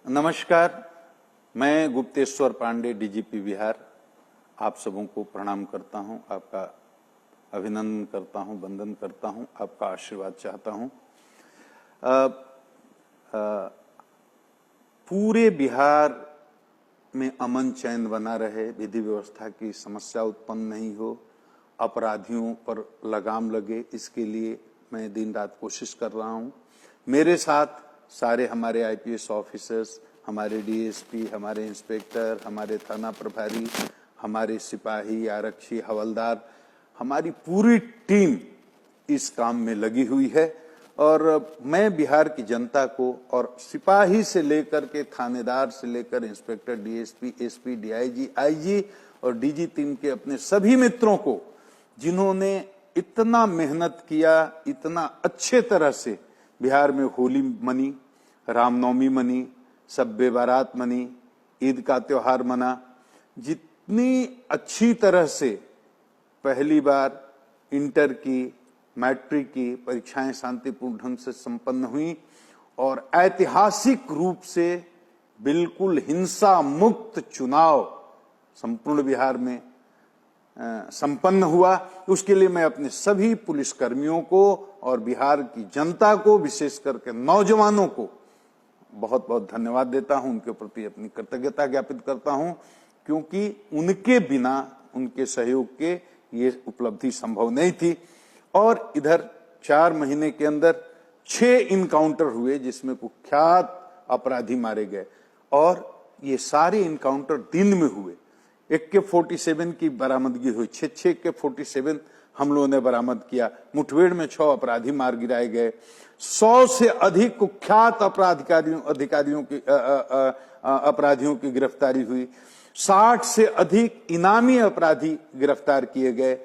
नमस्कार, मैं गुप्तेश्वर पांडे, डीजीपी बिहार, आप सबों को प्रणाम करता हूं, आपका अभिनंदन करता हूं, वंदन करता हूं, आपका आशीर्वाद चाहता हूं। पूरे बिहार में अमन चैन बना रहे, विधि व्यवस्था की समस्या उत्पन्न नहीं हो, अपराधियों पर लगाम लगे, इसके लिए मैं दिन रात कोशिश कर रहा हूं। मेरे साथ सारे हमारे आईपीएस ऑफिसर्स, हमारे डीएसपी, हमारे इंस्पेक्टर, हमारे थाना प्रभारी, हमारे सिपाही, आरक्षी, हवलदार, हमारी पूरी टीम इस काम में लगी हुई है। और मैं बिहार की जनता को, और सिपाही से लेकर के थानेदार से लेकर inspector, DSP, SP, DIG, IG और डीजी टीम के अपने सभी मित्रों को, जिन्होंने इतना मेहनत किया, इतना अच्छे तरह से बिहार में होली मनी, रामनवमी मनी, शब-ए बारात मनी, ईद का त्योहार मना, जितनी अच्छी तरह से पहली बार इंटर की, मैट्रिक की परीक्षाएं शांतिपूर्ण ढंग से संपन्न हुई और ऐतिहासिक रूप से बिल्कुल हिंसा मुक्त चुनाव संपूर्ण बिहार में संपन्न हुआ। उसके लिए मैं अपने सभी पुलिसकर्मियों को और बिहार की जनता को, विशेष करके नौजवानों को बहुत बहुत धन्यवाद देता हूं, उनके प्रति अपनी कृतज्ञता ज्ञापित करता हूं, क्योंकि उनके बिना, उनके सहयोग के ये उपलब्धि संभव नहीं थी। और इधर 4 महीने के अंदर 6 इनकाउंटर हुए, जिसमें कुख्यात अपराधी मारे गए, और ये सारे इनकाउंटर दिन में हुए। AK-47 की बरामदगी हुई, 6 AK-47 हम लोगों ने बरामद किया। मुठभेड़ में 6 अपराधी मार गिराए गए। 100 से अधिक कुख्यात अपराधियों की गिरफ्तारी हुई। 60 से अधिक इनामी अपराधी गिरफ्तार किए गए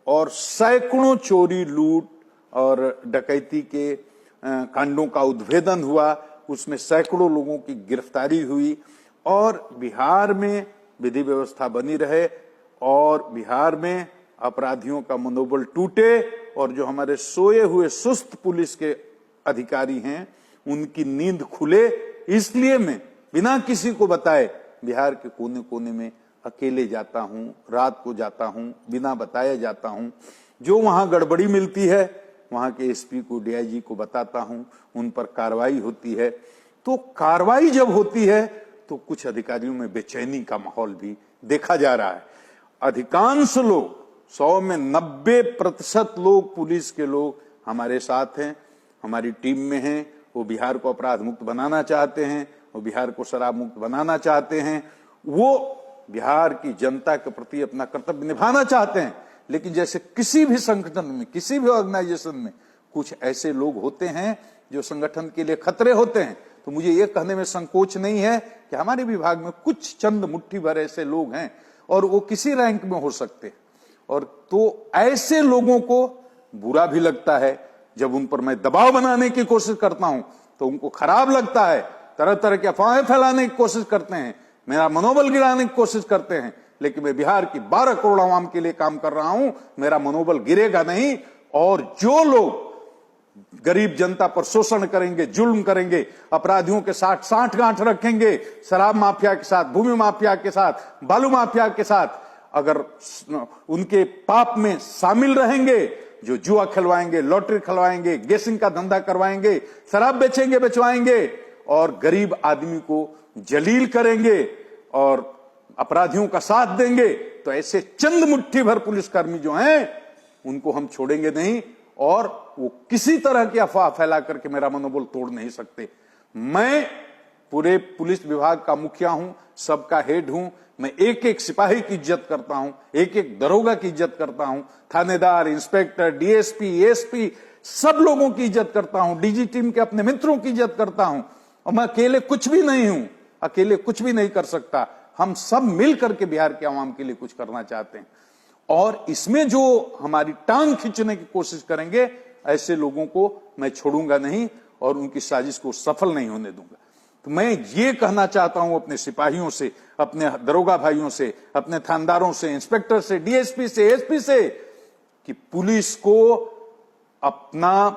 और सैकड़ों चोरी, लूट और डकैती के कांडों का उद्भेदन हुआ। उसमें सैकड़ों लोगों की गिरफ्तारी हुई और बिहार में विधि व्यवस्था बनी रहे और बिहार में अपराधियों का मनोबल टूटे और जो हमारे सोए हुए सुस्त पुलिस के अधिकारी हैं उनकी नींद खुले। इसलिए मैं बिना किसी को बताए बिहार के कोने कोने में अकेले जाता हूं, रात को जाता हूं, बिना बताए जाता हूं। जो वहां गड़बड़ी मिलती है वहां के एसपी को, डीआईजी को बताता हूं, उन पर कार्रवाई होती है। तो कार्रवाई जब होती है तो कुछ अधिकारियों में बेचैनी का माहौल भी देखा जा रहा है। अधिकांश लोग, 100 में 90% लोग, पुलिस के लोग हमारे साथ हैं, हमारी टीम में हैं। वो बिहार को अपराध मुक्त बनाना चाहते हैं, वो बिहार को शराब मुक्त बनाना चाहते हैं, वो बिहार की जनता के प्रति अपना कर्तव्य निभाना चाहते हैं। लेकिन जैसे किसी भी संगठन में, किसी भी ऑर्गेनाइजेशन में कुछ ऐसे लोग होते हैं जो संगठन के लिए खतरे होते हैं, तो मुझे ये कहने में संकोच नहीं है कि हमारे विभाग में कुछ चंद मुट्ठी भर ऐसे लोग हैं और वो किसी रैंक में हो सकते हैं। और तो ऐसे लोगों को बुरा भी लगता है जब उन पर मैं दबाव बनाने की कोशिश करता हूं, तो उनको खराब लगता है, तरह तरह की अफवाहें फैलाने की कोशिश करते हैं, मेरा मनोबल गिराने की कोशिश करते हैं। लेकिन मैं बिहार की 12 करोड़ आवाम के लिए काम कर रहा हूं, मेरा मनोबल गिरेगा नहीं। और जो लोग गरीब जनता पर शोषण करेंगे, जुल्म करेंगे, अपराधियों के साथ साठगांठ रखेंगे, शराब माफिया के साथ, भूमि माफिया के साथ, बालू माफिया के साथ, अगर उनके पाप में शामिल रहेंगे, जो जुआ खिलवाएंगे, लॉटरी खिलवाएंगे, गैसिंग का धंधा करवाएंगे, शराब बेचेंगे, बेचवाएंगे और गरीब आदमी को जलील करेंगे और अपराधियों का साथ देंगे, तो ऐसे चंद मुट्ठी भर पुलिसकर्मी जो हैं उनको हम छोड़ेंगे नहीं और वो किसी तरह की अफवाह फैला करके मेरा मनोबल तोड़ नहीं सकते। मैं पूरे पुलिस विभाग का मुखिया हूं, सबका हेड हूं। मैं एक एक सिपाही की इज्जत करता हूं, एक एक दरोगा की इज्जत करता हूं, थानेदार, इंस्पेक्टर, डीएसपी, एसपी, सब लोगों की इज्जत करता हूं, डीजी टीम के अपने मित्रों की इज्जत करता हूं। और मैं अकेले कुछ भी नहीं हूं, अकेले कुछ भी नहीं कर सकता। हम सब मिल करके बिहार के आवाम के लिए कुछ करना चाहते हैं और इसमें जो हमारी टांग खींचने की कोशिश करेंगे, ऐसे लोगों को मैं छोड़ूंगा नहीं और उनकी साजिश को सफल नहीं होने दूंगा। तो मैं ये कहना चाहता हूं अपने सिपाहियों से, अपने दरोगा भाइयों से, अपने थानेदारों से, इंस्पेक्टर से, डीएसपी से, एसपी से, कि पुलिस को अपना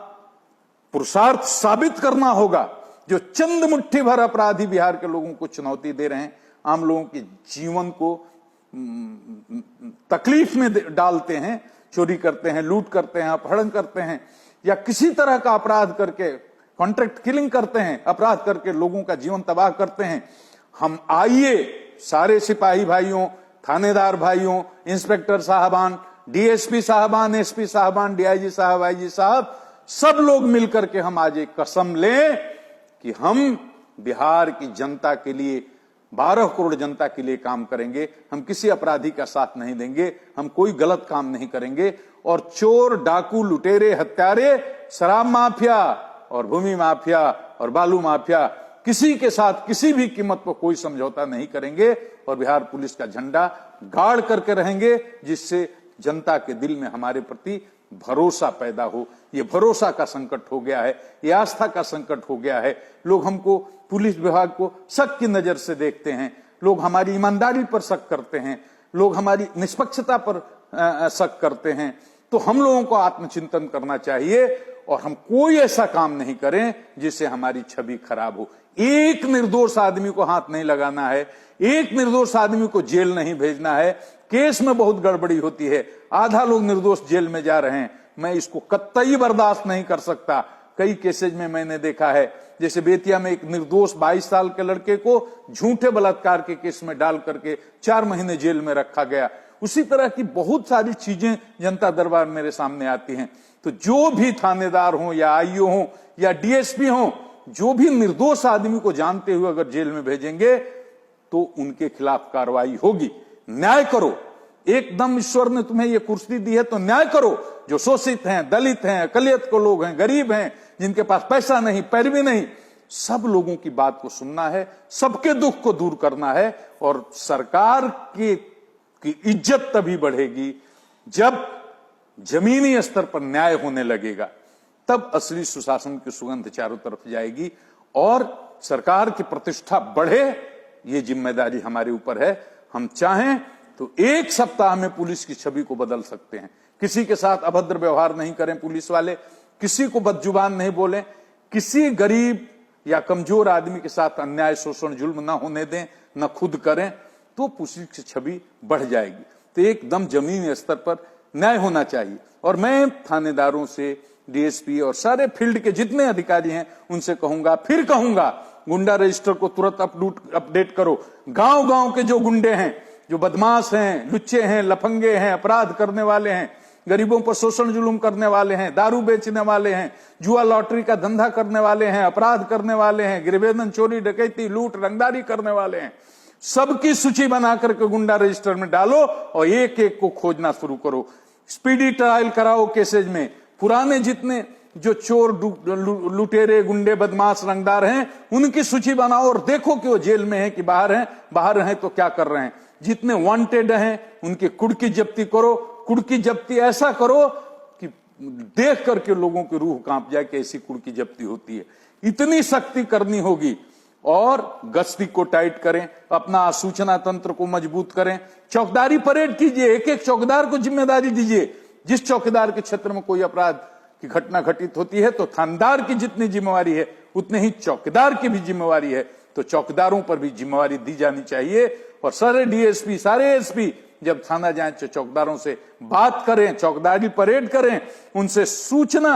पुरुषार्थ साबित करना होगा जो चंद मुट्ठी भर अपराधी बिहार के लोगों को चुनौती दे रहे हैं, आम लोगों के जीवन को तकलीफ में डालते हैं, चोरी करते हैं, लूट करते हैं, अपहरण करते हैं, या किसी तरह का अपराध करके कॉन्ट्रैक्ट किलिंग करते हैं, अपराध करके लोगों का जीवन तबाह करते हैं। हम आइए सारे सिपाही भाइयों, थानेदार भाइयों, इंस्पेक्टर साहबान, डीएसपी साहबान, एसपी साहबान, डीआईजी साहब, आईजी साहब, सब लोग मिलकर के हम आज एक कसम लें कि हम बिहार की जनता के लिए, 12 करोड़ जनता के लिए काम करेंगे। हम किसी अपराधी का साथ नहीं देंगे, हम कोई गलत काम नहीं करेंगे, और चोर, डाकू, लुटेरे, हत्यारे, शराब माफिया और भूमि माफिया और बालू माफिया, किसी के साथ किसी भी कीमत पर कोई समझौता नहीं करेंगे, और बिहार पुलिस का झंडा गाड़ करके रहेंगे, जिससे जनता के दिल में हमारे प्रति भरोसा पैदा हो। ये भरोसा का संकट हो गया है, ये आस्था का संकट हो गया है। लोग हमको, पुलिस विभाग को शक की नजर से देखते हैं, लोग हमारी ईमानदारी पर शक करते हैं, लोग हमारी निष्पक्षता पर शक करते हैं। तो हम लोगों को आत्मचिंतन करना चाहिए, और हम कोई ऐसा काम नहीं करें जिससे हमारी छवि खराब हो। एक निर्दोष आदमी को हाथ नहीं लगाना है, एक निर्दोष आदमी को जेल नहीं भेजना है। केस में बहुत गड़बड़ी होती है, आधा लोग निर्दोष जेल में जा रहे हैं, मैं इसको कतई बर्दाश्त नहीं कर सकता। कई केसेज में मैंने देखा है, जैसे बेतिया में एक निर्दोष 22 साल के लड़के को झूठे बलात्कार के केस में डाल करके 4 महीने जेल में रखा गया। उसी तरह की बहुत सारी चीजें जनता दरबार मेरे सामने आती हैं। तो जो भी थानेदार हो या आईओ हो या डीएसपी हो, जो भी निर्दोष आदमी को जानते हुए अगर जेल में भेजेंगे तो उनके खिलाफ कार्रवाई होगी। न्याय करो, एकदम ईश्वर ने तुम्हें ये कुर्सी दी है तो न्याय करो। जो शोषित हैं, दलित हैं, अकलियत को लोग हैं, गरीब हैं, जिनके पास पैसा नहीं, पैरवी नहीं, सब लोगों की बात को सुनना है, सबके दुख को दूर करना है। और सरकार की इज्जत तभी बढ़ेगी जब जमीनी स्तर पर न्याय होने लगेगा, तब असली सुशासन की सुगंध चारों तरफ जाएगी और सरकार की प्रतिष्ठा बढ़े। ये जिम्मेदारी हमारे ऊपर है। हम चाहें तो 1 सप्ताह में पुलिस की छवि को बदल सकते हैं। किसी के साथ अभद्र व्यवहार नहीं करें पुलिस वाले, किसी को बदजुबान नहीं बोलें, किसी गरीब या कमजोर आदमी के साथ अन्याय, शोषण, जुल्म ना होने दें, न खुद करें, तो पुलिस की छवि बढ़ जाएगी। तो एकदम जमीनी स्तर पर न्याय होना चाहिए। और मैं थानेदारों से, डीएसपी और सारे फील्ड के जितने अधिकारी हैं उनसे कहूंगा, फिर कहूंगा, गुंडा रजिस्टर को तुरंत अपडेट करो। गांव गांव के जो गुंडे हैं, जो बदमाश हैं, लुच्चे हैं, लफंगे हैं, अपराध करने वाले हैं, गरीबों पर शोषण जुल्म करने वाले हैं, दारू बेचने वाले हैं, जुआ लॉटरी का धंधा करने वाले हैं, अपराध करने वाले हैं, गृहबंधन, चोरी, डकैती, लूट, रंगदारी करने वाले हैं, सबकी सूची बना करके गुंडा रजिस्टर में डालो और एक एक को खोजना शुरू करो। स्पीडी ट्रायल कराओ केसेज में। पुराने जितने जो चोर, लुटेरे, गुंडे, बदमाश, रंगदार हैं, उनकी सूची बनाओ और देखो कि वो जेल में है कि बाहर हैं, बाहर हैं तो क्या कर रहे हैं। जितने वांटेड हैं उनकी कुड़की जब्ती करो। कुड़की जब्ती ऐसा करो कि देख करके लोगों की रूह कांप जाए कि ऐसी कुड़की जब्ती होती है। इतनी सख्ती करनी होगी। और गश्ती को टाइट करें, अपना सूचना तंत्र को मजबूत करें, चौकीदारी परेड कीजिए, एक एक चौकीदार को जिम्मेदारी दीजिए। जिस चौकीदार के क्षेत्र में कोई अपराध की घटना घटित होती है तो थानेदार की जितनी जिम्मेवारी है उतने ही चौकीदार की भी जिम्मेवारी है। तो चौकीदारों पर भी जिम्मेवारी दी जानी चाहिए। और सारे डीएसपी, सारे एसपी जब थाना जाएं तो चौकीदारों से बात करें, चौकीदारी परेड करें, उनसे सूचना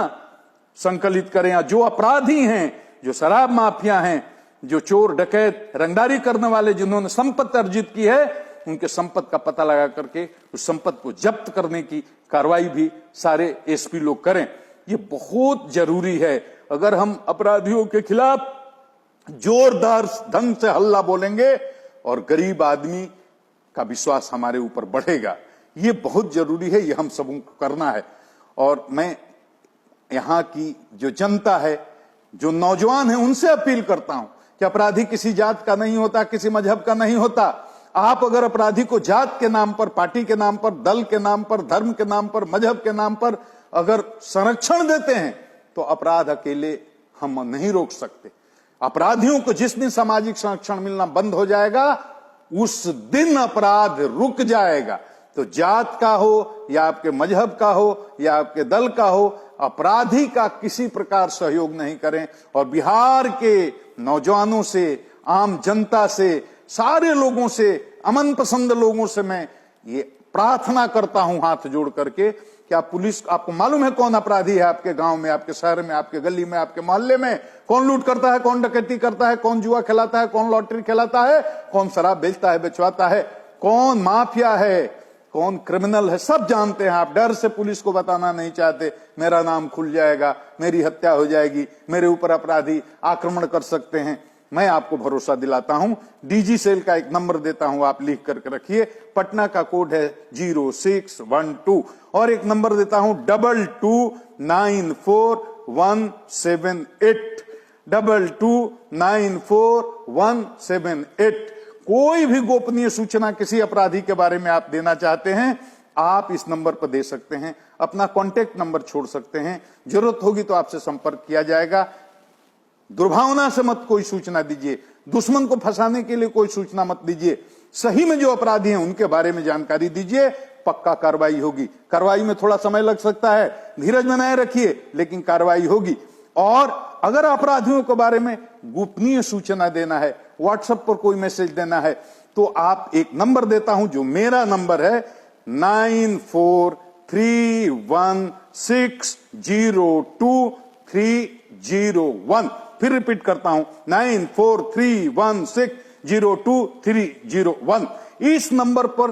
संकलित करें। जो अपराधी हैं, जो शराब माफिया हैं, जो चोर, डकैत, रंगदारी करने वाले, जिन्होंने संपत्ति अर्जित की है, उनके संपत्ति का पता लगा करके उस संपत्ति को जब्त करने की कार्रवाई भी सारे एसपी लोग करें। ये बहुत जरूरी है। अगर हम अपराधियों के खिलाफ जोरदार ढंग से हल्ला बोलेंगे और गरीब आदमी का विश्वास हमारे ऊपर बढ़ेगा। ये बहुत जरूरी है, ये हम सबको करना है। और मैं यहाँ की जो जनता है, जो नौजवान है, उनसे अपील करता हूं कि अपराधी किसी जात का नहीं होता, किसी मजहब का नहीं होता। आप अगर अपराधी को जात के नाम पर, पार्टी के नाम पर, दल के नाम पर, धर्म के नाम पर, मजहब के नाम पर अगर संरक्षण देते हैं तो अपराध अकेले हम नहीं रोक सकते। अपराधियों को जिस दिन सामाजिक संरक्षण मिलना बंद हो जाएगा उस दिन अपराध रुक जाएगा। तो जात का हो या आपके मजहब का हो या आपके दल का हो, अपराधी का किसी प्रकार सहयोग नहीं करें। और बिहार के नौजवानों से, आम जनता से, सारे लोगों से, अमन पसंद लोगों से मैं ये प्रार्थना करता हूं हाथ जोड़ करके कि आप पुलिस, आपको मालूम है कौन अपराधी है आपके गांव में, आपके शहर में, आपके गली में, आपके मोहल्ले में, कौन लूट करता है, कौन डकैती करता है, कौन जुआ खिलाता है, कौन लॉटरी खिलाता है, कौन शराब बेचता है, बेचवाता है, कौन माफिया है, कौन क्रिमिनल है, सब जानते हैं। आप डर से पुलिस को बताना नहीं चाहते, मेरा नाम खुल जाएगा, मेरी हत्या हो जाएगी, मेरे ऊपर अपराधी आक्रमण कर सकते हैं। मैं आपको भरोसा दिलाता हूं, डीजी सेल का एक नंबर देता हूं, आप लिख करके रखिए। पटना का कोड है 0612 और एक नंबर देता हूं 229417 229417। कोई भी गोपनीय सूचना किसी अपराधी के बारे में आप देना चाहते हैं, आप इस नंबर पर दे सकते हैं, अपना कॉन्टेक्ट नंबर छोड़ सकते हैं, जरूरत होगी तो आपसे संपर्क किया जाएगा। दुर्भावना से मत कोई सूचना दीजिए, दुश्मन को फंसाने के लिए कोई सूचना मत दीजिए, सही में जो अपराधी हैं उनके बारे में जानकारी दीजिए, पक्का कार्रवाई होगी। कार्रवाई में थोड़ा समय लग सकता है, धीरज बनाए रखिए, लेकिन कार्रवाई होगी। और अगर अपराधियों के बारे में गोपनीय सूचना देना है, व्हाट्सएप पर कोई मैसेज देना है, तो आप एक नंबर देता हूं जो मेरा नंबर है 9431602301। फिर रिपीट करता हूं 9431602301। इस नंबर पर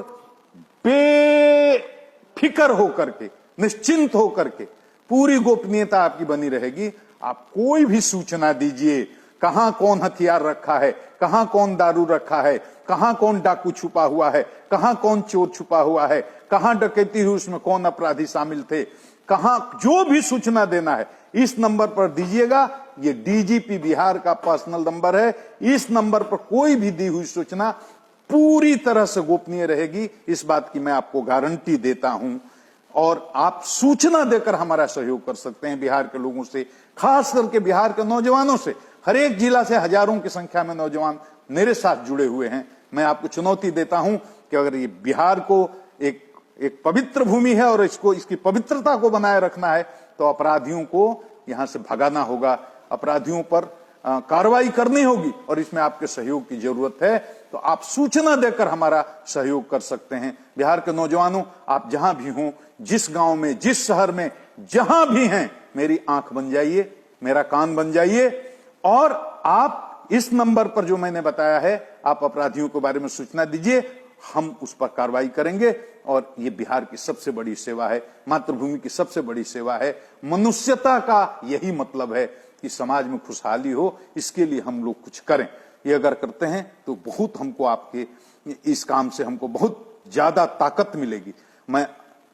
बेफिक्र होकर के, निश्चिंत होकर के पूरी गोपनीयता आपकी बनी रहेगी। आप कोई भी सूचना दीजिए, कहां कौन हथियार रखा है, कहां कौन दारू रखा है, कहां कौन डाकू छुपा हुआ है, कहां कौन चोर छुपा हुआ है, कहां डकैती हुई उसमें कौन अपराधी शामिल थे, कहां जो भी सूचना देना है इस नंबर पर दीजिएगा। ये डीजीपी बिहार का पर्सनल नंबर है। इस नंबर पर कोई भी दी हुई सूचना पूरी तरह से गोपनीय रहेगी, इस बात की मैं आपको गारंटी देता हूं। और आप सूचना देकर हमारा सहयोग कर सकते हैं बिहार के लोगों से, खास करके बिहार के नौजवानों से। हर एक जिला से हजारों की संख्या में नौजवान मेरे साथ जुड़े हुए हैं। मैं आपको चुनौती देता हूं कि अगर ये बिहार को एक पवित्र भूमि है और इसकी पवित्रता को बनाए रखना है, तो अपराधियों को यहां से भगाना होगा, अपराधियों पर कार्रवाई करनी होगी, और इसमें आपके सहयोग की जरूरत है। तो आप सूचना देकर हमारा सहयोग कर सकते हैं। बिहार के नौजवानों, आप जहां भी हों, जिस गांव में, जिस शहर में, जहां भी हैं, मेरी आंख बन जाइए, मेरा कान बन जाइए, और आप इस नंबर पर जो मैंने बताया है, आप अपराधियों के बारे में सूचना दीजिए, हम उस पर कार्रवाई करेंगे। और ये बिहार की सबसे बड़ी सेवा है, मातृभूमि की सबसे बड़ी सेवा है। मनुष्यता का यही मतलब है कि समाज में खुशहाली हो, इसके लिए हम लोग कुछ करें। ये अगर करते हैं तो बहुत हमको, आपके इस काम से हमको बहुत ज्यादा ताकत मिलेगी। मैं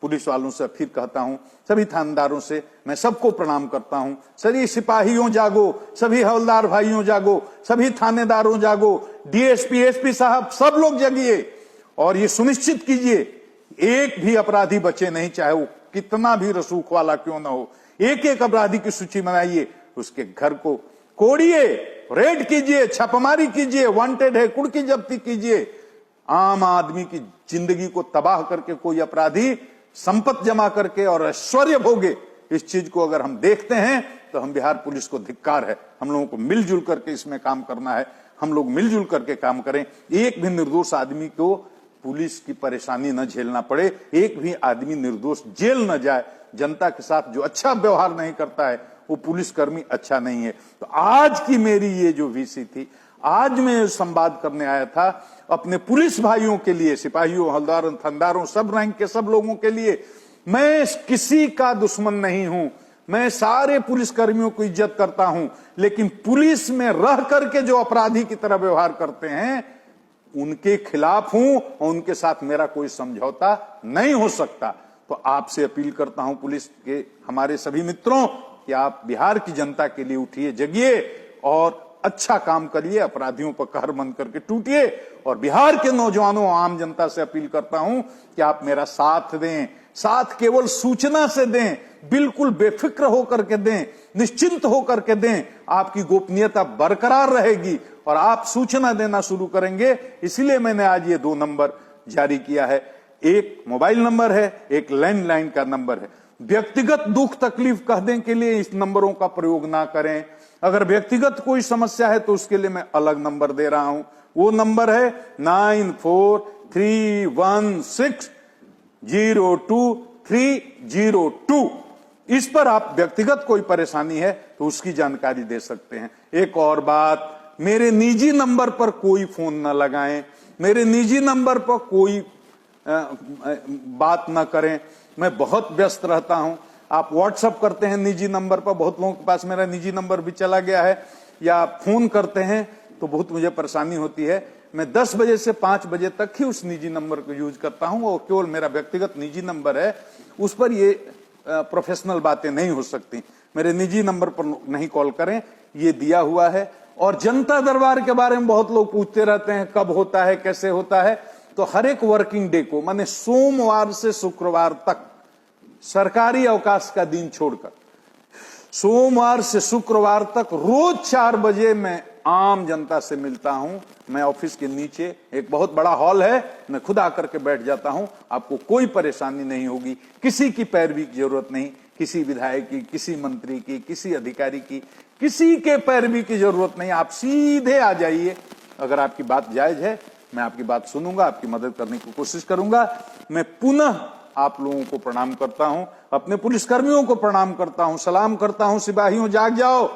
पुलिस वालों से फिर कहता हूं, सभी थानेदारों से मैं सबको प्रणाम करता हूं। सभी सिपाहियों जागो, सभी हवलदार भाइयों जागो, सभी थानेदारों जागो, डीएसपी, एसपी साहब, सब लोग जगिए और ये सुनिश्चित कीजिए एक भी अपराधी बचे नहीं, चाहे वो कितना भी रसूख वाला क्यों ना हो। एक एक अपराधी की सूची बनाइए, उसके घर को कोड़िए, रेड कीजिए, छापेमारी कीजिए, वांटेड है, कुड़की जब्ती कीजिए। आम आदमी की जिंदगी को तबाह करके कोई अपराधी संपत्ति जमा करके और ऐश्वर्य भोगे, इस चीज को अगर हम देखते हैं तो हम बिहार पुलिस को धिक्कार है। हम लोगों को मिलजुल करके इसमें काम करना है, हम लोग मिलजुल करके काम करें। एक भी निर्दोष आदमी को पुलिस की परेशानी न झेलना पड़े, एक भी आदमी निर्दोष जेल न जाए। जनता के साथ जो अच्छा व्यवहार नहीं करता है वो पुलिसकर्मी अच्छा नहीं है। तो आज की मेरी ये जो वीसी थी, आज मैं संवाद करने आया था अपने पुलिस भाइयों के लिए, सिपाहियों, हवलदारों, थानेदारों, सब रैंक के सब लोगों के लिए। मैं किसी का दुश्मन नहीं हूं, मैं सारे पुलिसकर्मियों को इज्जत करता हूं, लेकिन पुलिस में रह करके जो अपराधी की तरह व्यवहार करते हैं उनके खिलाफ हूं और उनके साथ मेरा कोई समझौता नहीं हो सकता। तो आपसे अपील करता हूं पुलिस के हमारे सभी मित्रों कि आप बिहार की जनता के लिए उठिए, जगिए और अच्छा काम करिए, अपराधियों पर कहर बंद करके टूटिए। और बिहार के नौजवानों, आम जनता से अपील करता हूं कि आप मेरा साथ दें। साथ केवल सूचना से दें, बिल्कुल बेफिक्र होकर के दें, निश्चिंत होकर के दें। आपकी गोपनीयता बरकरार रहेगी और आप सूचना देना शुरू करेंगे। इसलिए मैंने आज ये 2 नंबर जारी किया है। एक मोबाइल नंबर है, एक लैंडलाइन का नंबर है। व्यक्तिगत दुख तकलीफ कहने के लिए इस नंबरों का प्रयोग ना करें। अगर व्यक्तिगत कोई समस्या है तो उसके लिए मैं अलग नंबर दे रहा हूं। वो नंबर है 9431602302। इस पर आप व्यक्तिगत कोई परेशानी है तो उसकी जानकारी दे सकते हैं। एक और बात, मेरे निजी नंबर पर कोई फोन न लगाएं, मेरे निजी नंबर पर कोई बात न करें। मैं बहुत व्यस्त रहता हूं। आप व्हाट्सएप करते हैं निजी नंबर पर, बहुत लोगों के पास मेरा निजी नंबर भी चला गया है, या फोन करते हैं तो बहुत मुझे परेशानी होती है। मैं 10 बजे से 5 बजे तक ही उस निजी नंबर को यूज करता हूं और केवल मेरा व्यक्तिगत निजी नंबर है, उस पर ये प्रोफेशनल बातें नहीं हो सकती। मेरे निजी नंबर पर नहीं कॉल करें, ये दिया हुआ है। और जनता दरबार के बारे में बहुत लोग पूछते रहते हैं कब होता है, कैसे होता है। तो हर एक वर्किंग डे को, माने सोमवार से शुक्रवार तक, सरकारी अवकाश का दिन छोड़कर सोमवार से शुक्रवार तक रोज 4 बजे मैं आम जनता से मिलता हूं। मैं ऑफिस के नीचे एक बहुत बड़ा हॉल है, मैं खुद आकर के बैठ जाता हूं। आपको कोई परेशानी नहीं होगी, किसी की पैरवी की जरूरत नहीं, किसी विधायक की, किसी मंत्री की, किसी अधिकारी की, किसी के पैरवी की जरूरत नहीं। आप सीधे आ जाइए। अगर आपकी बात जायज है, मैं आपकी बात सुनूंगा, आपकी मदद करने की कोशिश करूंगा। मैं पुनः आप लोगों को प्रणाम करता हूं, अपने पुलिसकर्मियों को प्रणाम करता हूं, सलाम करता हूं। सिपाहियों जाग जाओ।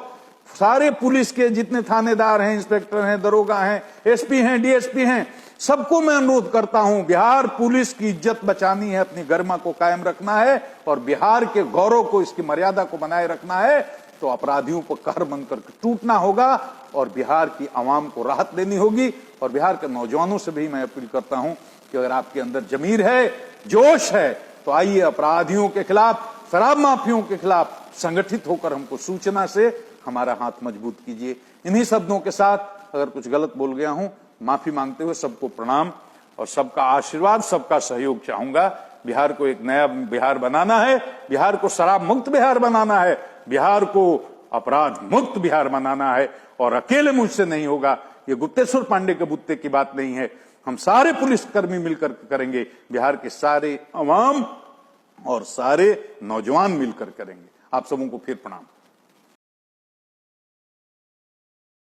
सारे पुलिस के जितने थानेदार हैं, इंस्पेक्टर हैं, दरोगा हैं, एसपी हैं, डीएसपी हैं, सबको मैं अनुरोध करता हूं, बिहार पुलिस की इज्जत बचानी है, अपनी गरिमा को कायम रखना है और बिहार के गौरव को, इसकी मर्यादा को बनाए रखना है। तो अपराधियों को कहर बनकर टूटना होगा और बिहार की आवाम को राहत देनी होगी। और बिहार के नौजवानों से भी मैं अपील करता हूं कि अगर आपके अंदर जमीर है, जोश है, तो आइए अपराधियों के खिलाफ, शराब माफियों के खिलाफ संगठित होकर हमको सूचना से हमारा हाथ मजबूत कीजिए। इन्हीं शब्दों के साथ अगर कुछ गलत बोल गया हूं, माफी मांगते हुए सबको प्रणाम और सबका आशीर्वाद, सबका सहयोग चाहूंगा। बिहार को एक नया बिहार बनाना है, बिहार को शराब मुक्त बिहार बनाना है, बिहार को अपराध मुक्त बिहार बनाना है। और अकेले मुझसे नहीं होगा, ये गुप्तेश्वर पांडे के बुत्ते की बात नहीं है। हम सारे पुलिसकर्मी मिलकर करेंगे, बिहार के सारे अवाम और सारे नौजवान मिलकर करेंगे। आप सबों को फिर प्रणाम।